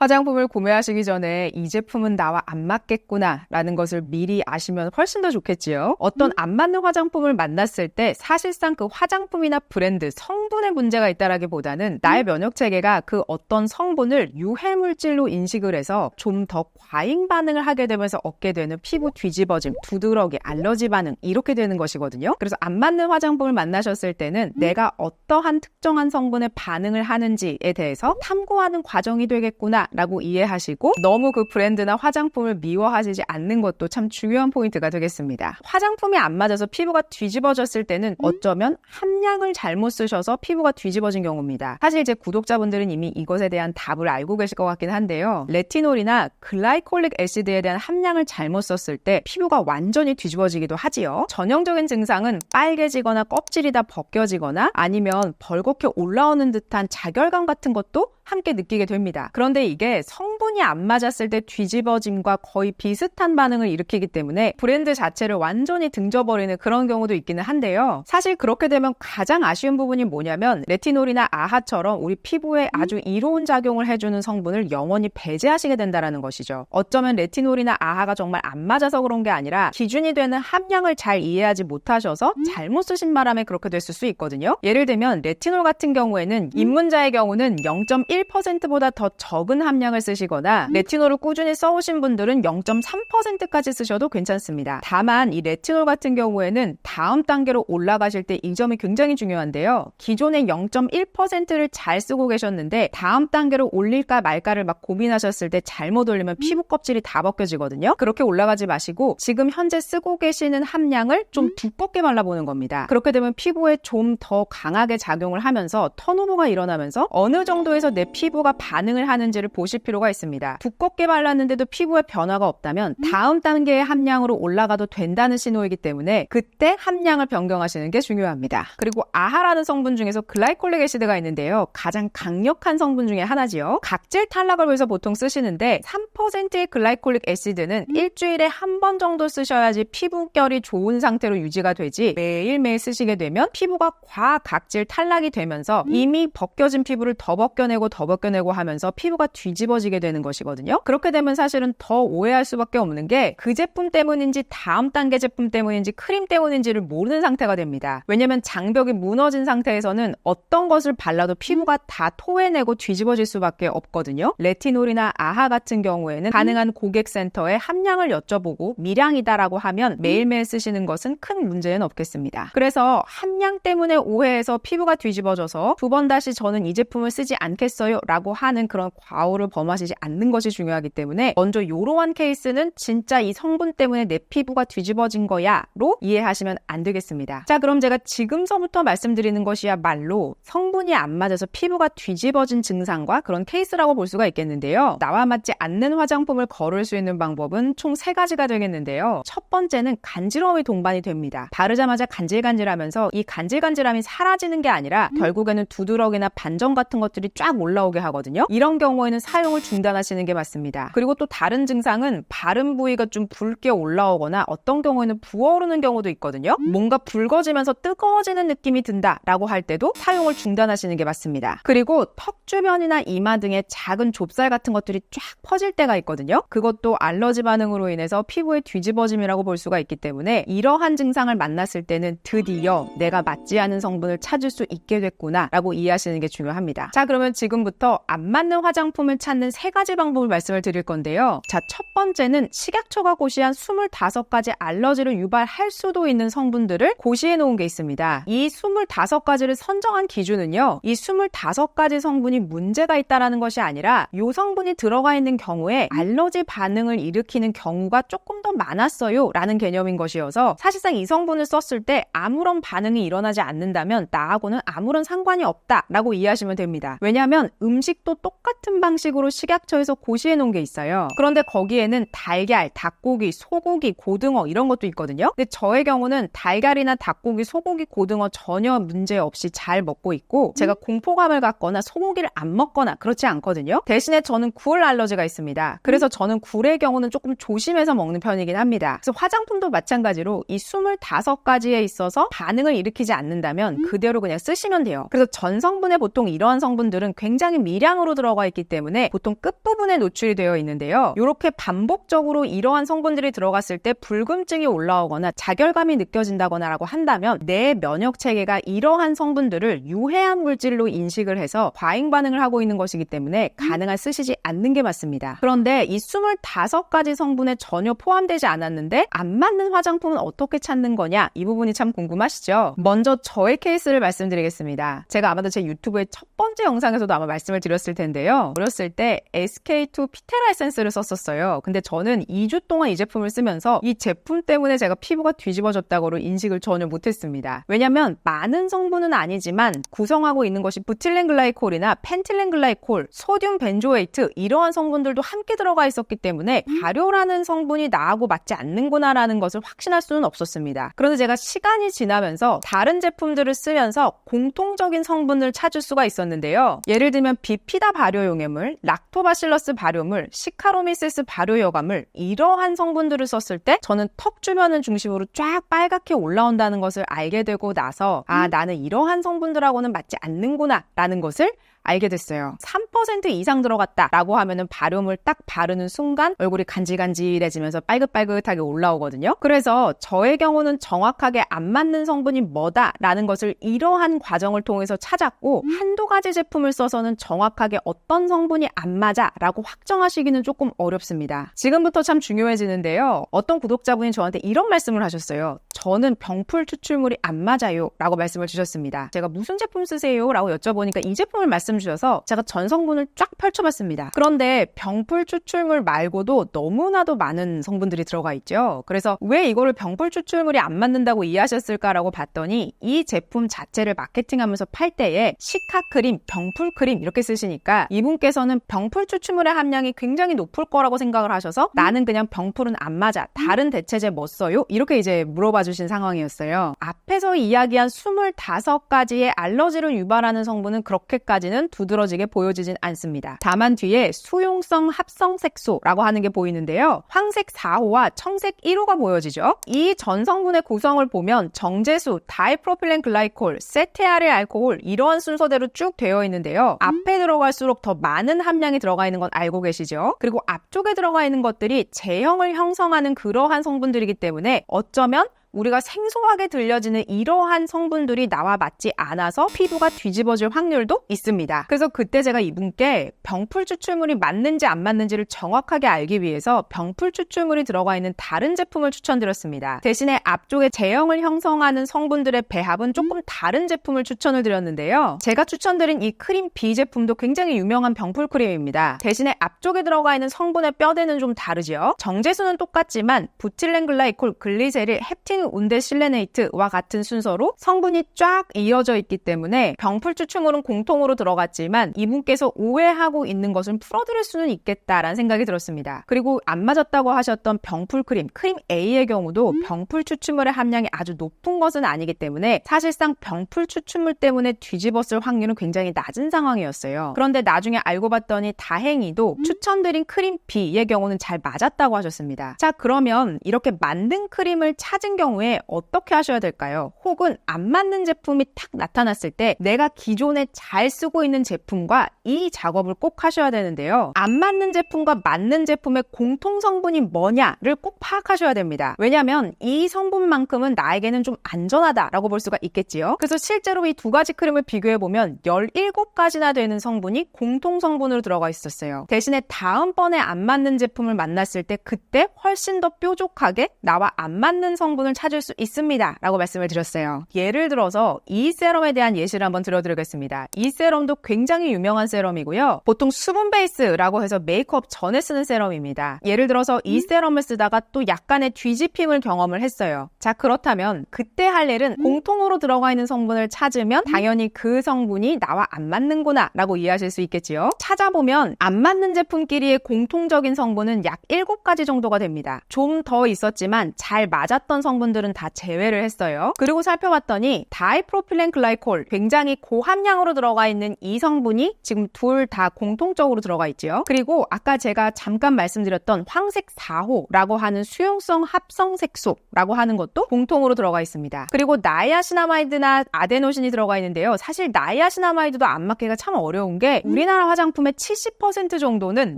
화장품을 구매하시기 전에 이 제품은 나와 안 맞겠구나 라는 것을 미리 아시면 훨씬 더 좋겠지요. 어떤 안 맞는 화장품을 만났을 때 사실상 그 화장품이나 브랜드, 성분에 문제가 있다라기보다는 나의 면역체계가 그 어떤 성분을 유해물질로 인식을 해서 좀 더 과잉 반응을 하게 되면서 얻게 되는 피부 뒤집어짐, 두드러기, 알러지 반응 이렇게 되는 것이거든요. 그래서 안 맞는 화장품을 만나셨을 때는 내가 어떠한 특정한 성분에 반응을 하는지에 대해서 탐구하는 과정이 되겠구나 라고 이해하시고 너무 그 브랜드나 화장품을 미워하시지 않는 것도 참 중요한 포인트가 되겠습니다. 화장품이 안 맞아서 피부가 뒤집어졌을 때는 어쩌면 함량을 잘못 쓰셔서 피부가 뒤집어진 경우입니다. 사실 제 구독자분들은 이미 이것에 대한 답을 알고 계실 것 같긴 한데요. 레티놀이나 글라이콜릭 애시드에 대한 함량을 잘못 썼을 때 피부가 완전히 뒤집어지기도 하지요. 전형적인 증상은 빨개지거나 껍질이 다 벗겨지거나 아니면 벌겋게 올라오는 듯한 자결감 같은 것도 함께 느끼게 됩니다. 그런데 이게 성분이 안 맞았을 때 뒤집어짐과 거의 비슷한 반응을 일으키기 때문에 브랜드 자체를 완전히 등져버리는 그런 경우도 있기는 한데요. 사실 그렇게 되면 가장 아쉬운 부분이 뭐냐면 레티놀이나 아하처럼 우리 피부에 아주 이로운 작용을 해주는 성분을 영원히 배제하시게 된다는 것이죠. 어쩌면 레티놀이나 아하가 정말 안 맞아서 그런 게 아니라 기준이 되는 함량을 잘 이해하지 못하셔서 잘못 쓰신 바람에 그렇게 됐을 수 있거든요. 예를 들면 레티놀 같은 경우에는 입문자의 경우는 0.1%보다 더 적은 함량을 쓰시거나 레티놀을 꾸준히 써오신 분들은 0.3%까지 쓰셔도 괜찮습니다. 다만 이 레티놀 같은 경우에는 다음 단계로 올라가실 때 이 점이 굉장히 중요한데요. 기존의 0.1%를 잘 쓰고 계셨는데 다음 단계로 올릴까 말까를 막 고민하셨을 때 잘못 올리면 피부 껍질이 다 벗겨지거든요. 그렇게 올라가지 마시고 지금 현재 쓰고 계시는 함량을 좀 두껍게 발라보는 겁니다. 그렇게 되면 피부에 좀 더 강하게 작용을 하면서 턴오버가 일어나면서 어느 정도에서 내 피부가 반응을 하는지를 보실 필요가 있습니다. 두껍게 발랐는데도 피부에 변화가 없다면 다음 단계의 함량으로 올라가도 된다는 신호이기 때문에 그때 함량을 변경하시는 게 중요합니다. 그리고 아하라는 성분 중에서 글라이콜릭 애시드가 있는데요. 가장 강력한 성분 중에 하나지요. 각질 탈락을 위해서 보통 쓰시는데 3%의 글라이콜릭 애시드는 일주일에 한 번 정도 쓰셔야지 피부결이 좋은 상태로 유지가 되지 매일매일 쓰시게 되면 피부가 과각질 탈락이 되면서 이미 벗겨진 피부를 더 벗겨내고 하면서 피부가 뒤집어지게 되는 것이거든요. 그렇게 되면 사실은 더 오해할 수밖에 없는 게 그 제품 때문인지 다음 단계 제품 때문인지 크림 때문인지를 모르는 상태가 됩니다. 왜냐면 장벽이 무너진 상태에서는 어떤 것을 발라도 피부가 다 토해내고 뒤집어질 수밖에 없거든요. 레티놀이나 아하 같은 경우에는 가능한 고객센터에 함량을 여쭤보고 미량이다라고 하면 매일매일 쓰시는 것은 큰 문제는 없겠습니다. 그래서 함량 때문에 오해해서 피부가 뒤집어져서 두 번 다시 저는 이 제품을 쓰지 않겠어요 라고 하는 그런 과오를 범하시지 않는 것이 중요하기 때문에 먼저 이러한 케이스는 진짜 이 성분 때문에 내 피부가 뒤집어진 거야 로 이해하시면 안 되겠습니다. 자, 그럼 제가 지금서부터 말씀드리는 것이야말로 성분이 안 맞아서 피부가 뒤집어진 증상과 그런 케이스라고 볼 수가 있겠는데요. 나와 맞지 않는 화장품을 거를 수 있는 방법은 총 3가지가 되겠는데요. 첫 번째는 간지러움이 동반이 됩니다. 바르자마자 간질간질하면서 이 간질간질함이 사라지는 게 아니라 결국에는 두드러기나 반점 같은 것들이 쫙 올라오게 하거든요. 이런 경우에는 사용을 중단하시는 게 맞습니다. 그리고 또 다른 증상은 바른 부위가 좀 붉게 올라오거나 어떤 경우에는 부어오르는 경우도 있거든요. 뭔가 붉어지면서 뜨거워지는 느낌이 든다라고 할 때도 사용을 중단하시는 게 맞습니다. 그리고 턱 주변이나 이마 등의 작은 좁쌀 같은 것들이 쫙 퍼질 때가 있거든요. 그것도 알러지 반응으로 인해서 피부의 뒤집어짐이라고 볼 수가 있기 때문에 이러한 증상을 만났을 때는 드디어 내가 맞지 않은 성분을 찾을 수 있게 됐구나 라고 이해하시는 게 중요합니다. 자, 그러면 지금부터 안 맞는 화장품을 찾는 3가지 방법을 말씀을 드릴 건데요. 자, 첫 번째는 식약처가 고시한 25가지 알러지를 유발할 수도 있는 성분들을 고시해 놓은 게 있습니다. 이 25가지를 선정한 기준은요. 이 25가지 성분이 문제가 있다라는 것이 아니라 이 성분이 들어가 있는 경우에 알러지 반응을 일으키는 경우가 조금 더 많았어요 라는 개념인 것이어서 사실상 이 성분을 썼을 때 아무런 반응이 일어나지 않는다면 나하고는 아무런 상관이 없다라고 이해하시면 됩니다. 왜냐하면 음식도 똑같은 방식으로 식약처에서 고시해 놓은 게 있어요. 그런데 거기에는 달걀, 닭고기, 소고기, 고등어 이런 것도 있거든요. 근데 저의 경우는 달걀이나 닭고기, 소고기, 고등어 전혀 문제 없이 잘 먹고 있고 제가 공포감을 갖거나 소고기를 안 먹거나 그렇지 않거든요. 대신에 저는 굴 알러지가 있습니다. 그래서 저는 굴의 경우는 조금 조심해서 먹는 편이긴 합니다. 그래서 화장품도 마찬가지로 이 25가지에 있어서 반응을 일으키지 않는다면 그대로 그냥 쓰시면 돼요. 그래서 전 성분에 보통 이러한 성분들은 굉장히 미량으로 들어가 있기 때문에 때문에 보통 끝부분에 노출이 되어 있는데요. 이렇게 반복적으로 이러한 성분들이 들어갔을 때 불금증이 올라오거나 자결감이 느껴진다거나 라고 한다면 내 면역 체계가 이러한 성분들을 유해한 물질로 인식을 해서 과잉 반응을 하고 있는 것이기 때문에 가능한 쓰시지 않는 게 맞습니다. 그런데 이 25가지 성분에 전혀 포함되지 않았는데 안 맞는 화장품은 어떻게 찾는 거냐? 이 부분이 참 궁금하시죠? 먼저 저의 케이스를 말씀드리겠습니다. 제가 아마도 제 유튜브의 첫 번째 영상에서도 아마 말씀을 드렸을 텐데요. 어렸을 때 SK2 피테라 에센스를 썼었어요. 근데 저는 2주 동안 이 제품을 쓰면서 이 제품 때문에 제가 피부가 뒤집어졌다고로 인식을 전혀 못했습니다. 왜냐면 많은 성분은 아니지만 구성하고 있는 것이 부틸렌글라이콜이나 펜틸렌글라이콜, 소듐 벤조에이트 이러한 성분들도 함께 들어가 있었기 때문에 발효라는 성분이 나하고 맞지 않는구나라는 것을 확신할 수는 없었습니다. 그런데 제가 시간이 지나면서 다른 제품들을 쓰면서 공통적인 성분을 찾을 수가 있었는데요. 예를 들면 비피다 발효용해물, 락토바실러스 발효물, 시카로미세스 발효여과물 이러한 성분들을 썼을 때 저는 턱 주변을 중심으로 쫙 빨갛게 올라온다는 것을 알게 되고 나서 나는 이러한 성분들하고는 맞지 않는구나 라는 것을 알게 됐어요. 3% 이상 들어갔다라고 하면은 발효물 딱 바르는 순간 얼굴이 간질간질해지면서 빨긋빨긋하게 올라오거든요. 그래서 저의 경우는 정확하게 안 맞는 성분이 뭐다라는 것을 이러한 과정을 통해서 찾았고 한두 가지 제품을 써서는 정확하게 어떤 성분이 안 맞아라고 확정하시기는 조금 어렵습니다. 지금부터 참 중요해지는데요. 어떤 구독자분이 저한테 이런 말씀을 하셨어요. 저는 병풀 추출물이 안 맞아요 라고 말씀을 주셨습니다. 제가 무슨 제품 쓰세요? 라고 여쭤보니까 이 제품을 말씀 주셔서 제가 전 성분을 쫙 펼쳐봤습니다. 그런데 병풀 추출물 말고도 너무나도 많은 성분들이 들어가 있죠. 그래서 왜 이거를 병풀 추출물이 안 맞는다고 이해하셨을까라고 봤더니 이 제품 자체를 마케팅하면서 팔 때에 시카크림, 병풀크림 이렇게 쓰시니까 이분께서는 병풀 추출물의 함량이 굉장히 높을 거라고 생각을 하셔서 나는 그냥 병풀은 안 맞아. 다른 대체제 뭐 써요? 이렇게 이제 물어봐 주신 상황이었어요. 앞에서 이야기한 25가지의 알러지를 유발하는 성분은 그렇게까지는 두드러지게 보여지진 않습니다. 다만 뒤에 수용성 합성색소라고 하는 게 보이는데요. 황색 4호와 청색 1호가 보여지죠. 이 전 성분의 구성을 보면 정제수, 다이프로필렌 글라이콜, 세테아릴 알코올 이러한 순서대로 쭉 되어 있는데요. 앞에 들어갈수록 더 많은 함량이 들어가 있는 건 알고 계시죠? 그리고 앞쪽에 들어가 있는 것들이 제형을 형성하는 그러한 성분들이기 때문에 어쩌면 우리가 생소하게 들려지는 이러한 성분들이 나와 맞지 않아서 피부가 뒤집어질 확률도 있습니다. 그래서 그때 제가 이분께 병풀 추출물이 맞는지 안 맞는지를 정확하게 알기 위해서 병풀 추출물이 들어가 있는 다른 제품을 추천드렸습니다. 대신에 앞쪽에 제형을 형성하는 성분들의 배합은 조금 다른 제품을 추천을 드렸는데요. 제가 추천드린 이 크림 B 제품도 굉장히 유명한 병풀 크림입니다. 대신에 앞쪽에 들어가 있는 성분의 뼈대는 좀 다르죠. 정제수는 똑같지만 부틸렌글라이콜, 글리세릴, 헵틴 운데실레네이트와 같은 순서로 성분이 쫙 이어져 있기 때문에 병풀 추출물은 공통으로 들어갔지만 이분께서 오해하고 있는 것을 풀어드릴 수는 있겠다라는 생각이 들었습니다. 그리고 안 맞았다고 하셨던 병풀 크림 A의 경우도 병풀 추출물의 함량이 아주 높은 것은 아니기 때문에 사실상 병풀 추출물 때문에 뒤집었을 확률은 굉장히 낮은 상황이었어요. 그런데 나중에 알고 봤더니 다행히도 추천드린 크림 B의 경우는 잘 맞았다고 하셨습니다. 자, 그러면 이렇게 만든 크림을 찾은 경우에 어떻게 하셔야 될까요? 혹은 안 맞는 제품이 탁 나타났을 때 내가 기존에 잘 쓰고 있는 제품과 이 작업을 꼭 하셔야 되는데요. 안 맞는 제품과 맞는 제품의 공통 성분이 뭐냐를 꼭 파악하셔야 됩니다. 왜냐하면 이 성분만큼은 나에게는 좀 안전하다라고 볼 수가 있겠지요. 그래서 실제로 이 두 가지 크림을 비교해보면 17가지나 되는 성분이 공통 성분으로 들어가 있었어요. 대신에 다음번에 안 맞는 제품을 만났을 때 그때 훨씬 더 뾰족하게 나와 안 맞는 성분을 찾을 수 있습니다 라고 말씀을 드렸어요. 예를 들어서 이 세럼에 대한 예시를 한번 들어드리겠습니다. 이 세럼도 굉장히 유명한 세럼이고요. 보통 수분 베이스라고 해서 메이크업 전에 쓰는 세럼입니다. 예를 들어서 이 세럼을 쓰다가 또 약간의 뒤집힘을 경험을 했어요. 자, 그렇다면 그때 할 일은 공통으로 들어가 있는 성분을 찾으면 당연히 그 성분이 나와 안 맞는구나 라고 이해하실 수 있겠지요. 찾아보면 안 맞는 제품끼리의 공통적인 성분은 약 7가지 정도가 됩니다. 좀 더 있었지만 잘 맞았던 성분 성분들은 다 제외를 했어요. 그리고 살펴봤더니 다이프로필렌 글라이콜, 굉장히 고함량으로 들어가 있는 이 성분이 지금 둘 다 공통적으로 들어가 있죠. 그리고 아까 제가 잠깐 말씀드렸던 황색 4호라고 하는 수용성 합성 색소라고 하는 것도 공통으로 들어가 있습니다. 그리고 나이아시나마이드나 아데노신이 들어가 있는데요. 사실 나이아시나마이드도 안 맞기가 참 어려운 게 우리나라 화장품의 70% 정도는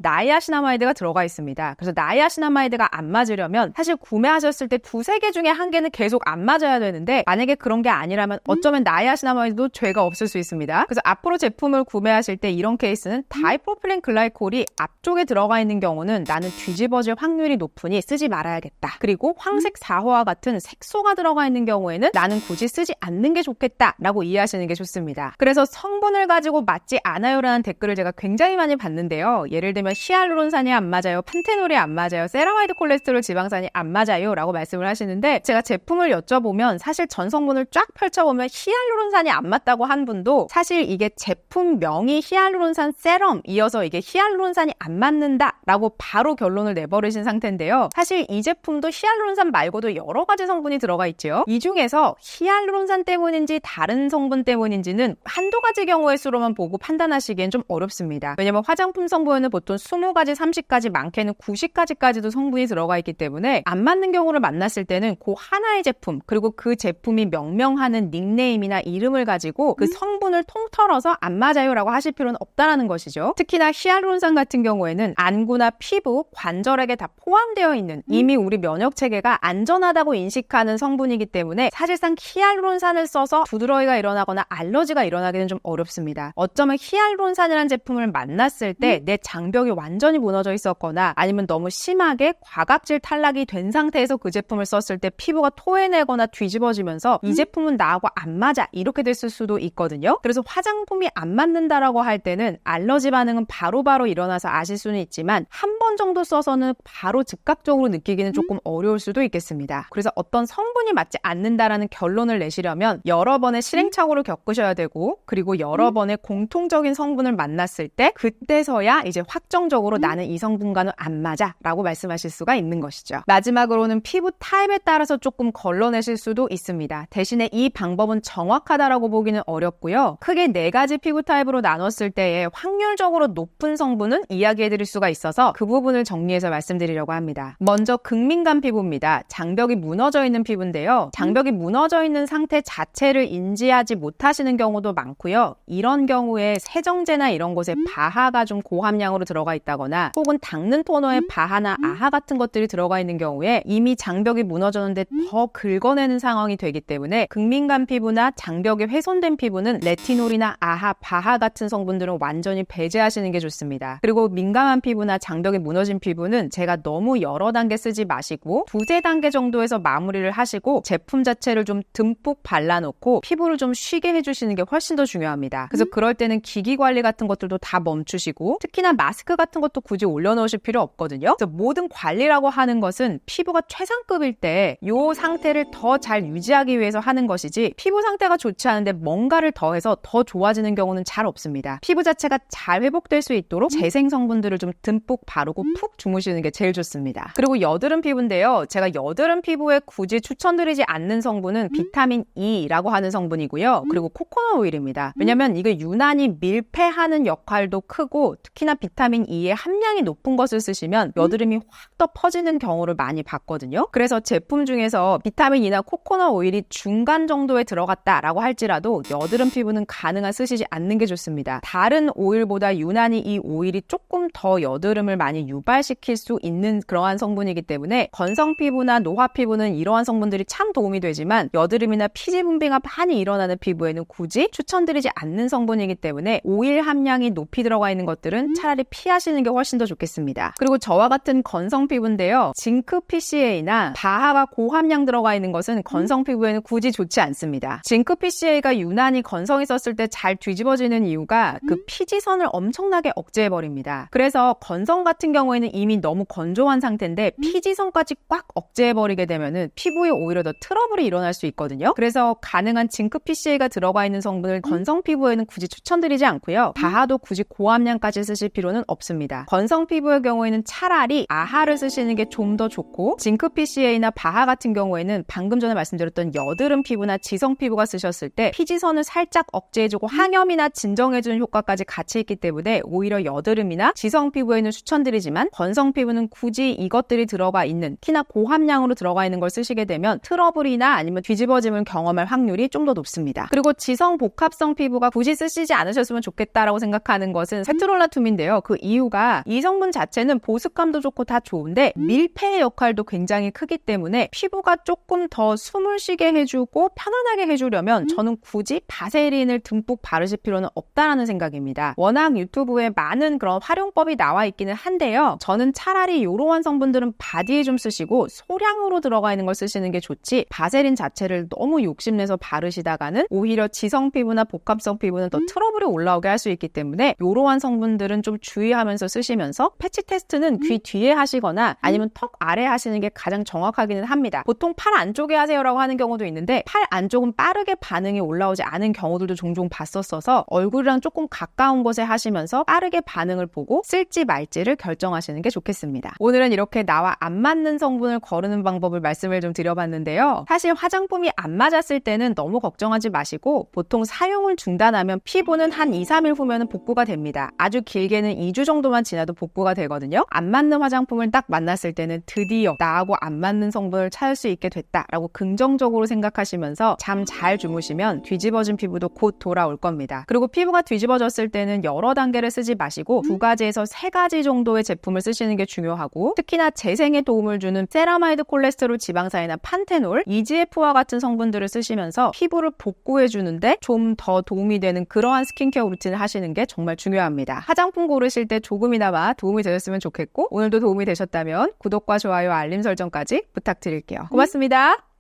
나이아시나마이드가 들어가 있습니다. 그래서 나이아시나마이드가 안 맞으려면 사실 구매하셨을 때 두세 개 중에 한 개는 계속 안 맞아야 되는데, 만약에 그런 게 아니라면 어쩌면 나이아시나마이드도 죄가 없을 수 있습니다. 그래서 앞으로 제품을 구매하실 때 이런 케이스는 다이프로필렌 글라이콜이 앞쪽에 들어가 있는 경우는 나는 뒤집어질 확률이 높으니 쓰지 말아야겠다. 그리고 황색 4호와 같은 색소가 들어가 있는 경우에는 나는 굳이 쓰지 않는 게 좋겠다 라고 이해하시는 게 좋습니다. 그래서 성분을 가지고 맞지 않아요 라는 댓글을 제가 굉장히 많이 봤는데요. 예를 들면 히알루론산이 안 맞아요, 판테놀이 안 맞아요, 세라마이드 콜레스테롤 지방산이 안 맞아요 라고 말씀을 하시는데, 제가 제품을 여쭤보면 사실 전 성분을 쫙 펼쳐보면 히알루론산이 안 맞다고 한 분도 사실 이게 제품명이 히알루론산 세럼이어서 이게 히알루론산이 안 맞는다 라고 바로 결론을 내버리신 상태인데요. 사실 이 제품도 히알루론산 말고도 여러 가지 성분이 들어가 있죠. 이 중에서 히알루론산 때문인지 다른 성분 때문인지는 한두 가지 경우의 수로만 보고 판단하시기엔 좀 어렵습니다. 왜냐면 화장품 성분에는 보통 20가지, 30가지, 많게는 90가지까지도 성분이 들어가 있기 때문에 안 맞는 경우를 만났을 때는 그 하나의 제품, 그리고 그 제품이 명명하는 닉네임이나 이름을 가지고 그 성분을 통틀어서 안 맞아요 라고 하실 필요는 없다라는 것이죠. 특히나 히알루론산 같은 경우에는 안구나 피부, 관절에게 다 포함되어 있는, 이미 우리 면역체계가 안전하다고 인식하는 성분이기 때문에 사실상 히알루론산을 써서 두드러기가 일어나거나 알러지가 일어나기는 좀 어렵습니다. 어쩌면 히알루론산이라는 제품을 만났을 때 내 장벽이 완전히 무너져 있었거나 아니면 너무 심하게 과각질 탈락이 된 상태에서 그 제품을 썼을 때 피부가 토해내거나 뒤집어지면서 이 제품은 나하고 안 맞아 이렇게 됐을 수도 있거든요. 그래서 화장품이 안 맞는다라고 할 때는 알러지 반응은 바로바로 일어나서 아실 수는 있지만 한 번 정도 써서는 바로 즉각적으로 느끼기는 조금 어려울 수도 있겠습니다. 그래서 어떤 성분이 맞지 않는다라는 결론을 내시려면 여러 번의 시행착오를 겪으셔야 되고, 그리고 여러 번의 공통적인 성분을 만났을 때 그때서야 이제 확정적으로 나는 이 성분과는 안 맞아 라고 말씀하실 수가 있는 것이죠. 마지막으로는 피부 타입에 따라서 조금 걸러내실 수도 있습니다. 대신에 이 방법은 정확하다라고 보기는 어렵고요. 크게 4가지 피부 타입으로 나눴을 때에 확률적으로 높은 성분은 이야기해드릴 수가 있어서 그 부분을 정리해서 말씀드리려고 합니다. 먼저 극민감 피부입니다. 장벽이 무너져 있는 피부인데요. 장벽이 무너져 있는 상태 자체를 인지하지 못하시는 경우도 많고요. 이런 경우에 세정제나 이런 곳에 바하가 좀 고함량으로 들어가 있다거나 혹은 닦는 토너에 바하나 아하 같은 것들이 들어가 있는 경우에 이미 장벽이 무너졌는데 더 긁어내는 상황이 되기 때문에 극민감 피부나 장벽이 훼손된 피부는 레티놀이나 아하, 바하 같은 성분들은 완전히 배제하시는 게 좋습니다. 그리고 민감한 피부나 장벽이 무너진 피부는 제가 너무 여러 단계 쓰지 마시고 2-3단계 정도에서 마무리를 하시고 제품 자체를 좀 듬뿍 발라놓고 피부를 좀 쉬게 해주시는 게 훨씬 더 중요합니다. 그래서 그럴 때는 기기 관리 같은 것들도 다 멈추시고, 특히나 마스크 같은 것도 굳이 올려놓으실 필요 없거든요. 그래서 모든 관리라고 하는 것은 피부가 최상급일 때 이 상태를 더 잘 유지하기 위해서 하는 것이지, 피부 상태가 좋지 않은데 뭔가를 더해서 더 좋아지는 경우는 잘 없습니다. 피부 자체가 잘 회복될 수 있도록 재생 성분들을 좀 듬뿍 바르고 푹 주무시는 게 제일 좋습니다. 그리고 여드름 피부인데요. 제가 여드름 피부에 굳이 추천드리지 않는 성분은 비타민 E라고 하는 성분이고요. 그리고 코코넛 오일입니다. 왜냐면 이게 유난히 밀폐하는 역할도 크고, 특히나 비타민 E의 함량이 높은 것을 쓰시면 여드름이 확 더 퍼지는 경우를 많이 봤거든요. 그래서 제품 중에서 비타민 E나 코코넛 오일이 중간 정도에 들어갔다라고 할지라도 여드름 피부는 가능한 쓰시지 않는 게 좋습니다. 다른 오일보다 유난히 이 오일이 조금 더 여드름을 많이 유발시킬 수 있는 그러한 성분이기 때문에 건성 피부나 노화 피부는 이러한 성분들이 참 도움이 되지만 여드름이나 피지 분비가 많이 일어나는 피부에는 굳이 추천드리지 않는 성분이기 때문에 오일 함량이 높이 들어가 있는 것들은 차라리 피하시는 게 훨씬 더 좋겠습니다. 그리고 저와 같은 건성 피부인데요. 징크 PCA나 바하가 고함량 들어가 있는 것은 건성 피부에는 굳이 좋지 않습니다. 징크 PCA가 유난히 건성이 썼을 때 잘 뒤집어지는 이유가 그 피지선을 엄청나게 억제해버립니다. 그래서 건성 같은 경우에는 이미 너무 건조한 상태인데 피지선까지 꽉 억제해버리게 되면은 피부에 오히려 더 트러블이 일어날 수 있거든요. 그래서 가능한 징크 PCA가 들어가 있는 성분을 건성 피부에는 굳이 추천드리지 않고요. 바하도 굳이 고함량까지 쓰실 필요는 없습니다. 건성 피부의 경우에는 차라리 아하를 쓰시는 게 좀 더 좋고, 징크 PCA나 바하 같은 같은 경우에는 방금 전에 말씀드렸던 여드름 피부나 지성 피부가 쓰셨을 때 피지선을 살짝 억제해주고 항염이나 진정해주는 효과까지 같이 있기 때문에 오히려 여드름이나 지성 피부에는 추천드리지만 건성 피부는 굳이 이것들이 들어가 있는, 특히나 고함량으로 들어가 있는 걸 쓰시게 되면 트러블이나 아니면 뒤집어짐을 경험할 확률이 좀 더 높습니다. 그리고 지성 복합성 피부가 굳이 쓰시지 않으셨으면 좋겠다라고 생각하는 것은 세트롤라툼인데요. 그 이유가 이 성분 자체는 보습감도 좋고 다 좋은데 밀폐의 역할도 굉장히 크기 때문에 피부가 조금 더 숨을 쉬게 해주고 편안하게 해주려면 저는 굳이 바세린을 듬뿍 바르실 필요는 없다라는 생각입니다. 워낙 유튜브에 많은 그런 활용법이 나와 있기는 한데요. 저는 차라리 이러한 성분들은 바디에 좀 쓰시고 소량으로 들어가 있는 걸 쓰시는 게 좋지, 바세린 자체를 너무 욕심내서 바르시다가는 오히려 지성 피부나 복합성 피부는 더 트러블이 올라오게 할 수 있기 때문에 이러한 성분들은 좀 주의하면서 쓰시면서 패치 테스트는 귀 뒤에 하시거나 아니면 턱 아래 하시는 게 가장 정확하기는 합니다. 보통 팔 안쪽에 하세요라고 하는 경우도 있는데 팔 안쪽은 빠르게 반응이 올라오지 않은 경우들도 종종 봤었어서 얼굴이랑 조금 가까운 곳에 하시면서 빠르게 반응을 보고 쓸지 말지를 결정하시는 게 좋겠습니다. 오늘은 이렇게 나와 안 맞는 성분을 거르는 방법을 말씀을 좀 드려봤는데요. 사실 화장품이 안 맞았을 때는 너무 걱정하지 마시고 보통 사용을 중단하면 피부는 한 2-3일 후면 복구가 됩니다. 아주 길게는 2주 정도만 지나도 복구가 되거든요. 안 맞는 화장품을 딱 만났을 때는 드디어 나하고 안 맞는 성분을 찾을 수 있게 됐다라고 긍정적으로 생각하시면서 잠 잘 주무시면 뒤집어진 피부도 곧 돌아올 겁니다. 그리고 피부가 뒤집어졌을 때는 여러 단계를 쓰지 마시고 2가지에서 3가지 정도의 제품을 쓰시는 게 중요하고, 특히나 재생에 도움을 주는 세라마이드 콜레스테롤 지방산이나 판테놀, EGF와 같은 성분들을 쓰시면서 피부를 복구해주는데 좀 더 도움이 되는 그러한 스킨케어 루틴을 하시는 게 정말 중요합니다. 화장품 고르실 때 조금이나마 도움이 되셨으면 좋겠고, 오늘도 도움이 되셨다면 구독과 좋아요, 알림 설정까지 부탁드릴게요. 고맙습니다.